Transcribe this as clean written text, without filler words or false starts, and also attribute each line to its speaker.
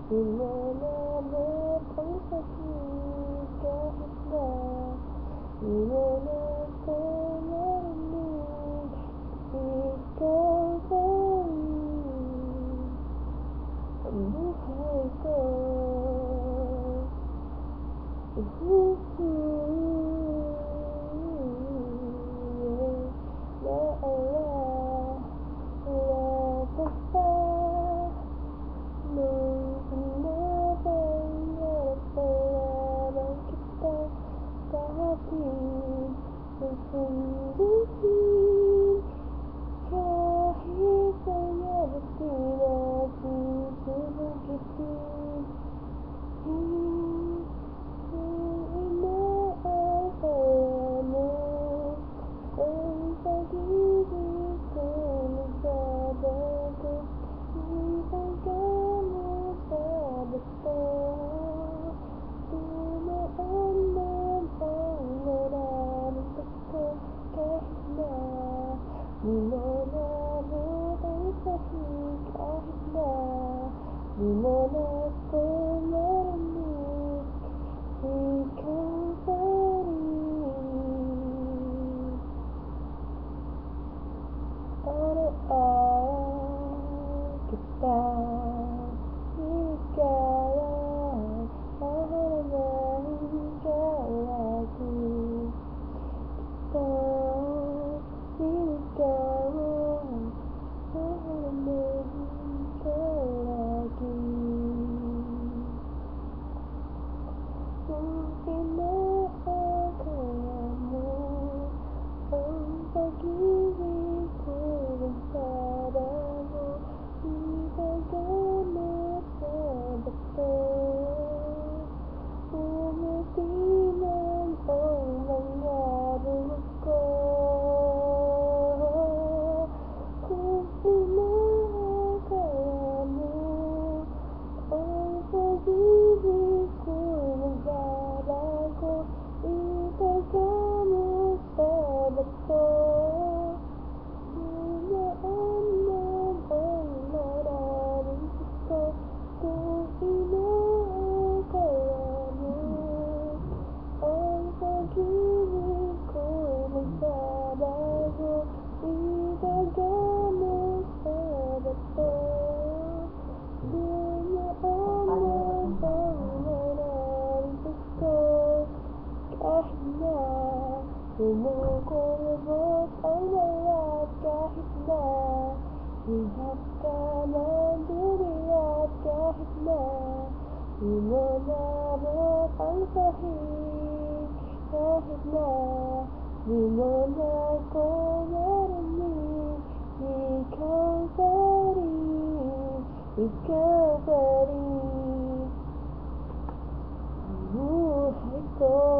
Speaker 1: Hinanabot ang sakit kahit na di mo na ko marinig. Ikaw pa rin ang buhay ko. Naalala pa nung pinapangarap na lamang kita kahatid sa sundin. Kahit pangarap di natin susugitin, inaakala mo ang pag-ibig ko nagbabago. Ipagkamot sa bato, dumaan man ang nararamdaman ko. Kahit na di mo nabot ang sakit, kahit na di mo na ko marinig, ikaw pa rin. Araw-araw kita niligawan, hahanapin ka lagi. Kita niligawan, hahanapin ka lagi. Kung inaakala mo ang pag-ibig ko nagbabago, ipagkamot sa bato, umuti man ang mga buhok ko. Kung inaakala mo ang pag-ibig ko nagbabago, ipagkamot sa bato, dumaan man ang maraming gusto. Kung inaakala mo ang pag-ibig ko nagbabago, ipagkamot sa bato, dumaan man ang maraming gusto. Kahit na kumukulubot ang lahat, kahit na hirap ka man dumilat, kahit na di mo nabot ang sakit, kahit na di mo na ko marinig, ikaw pa rin, ikaw pa rin ang buhay ko.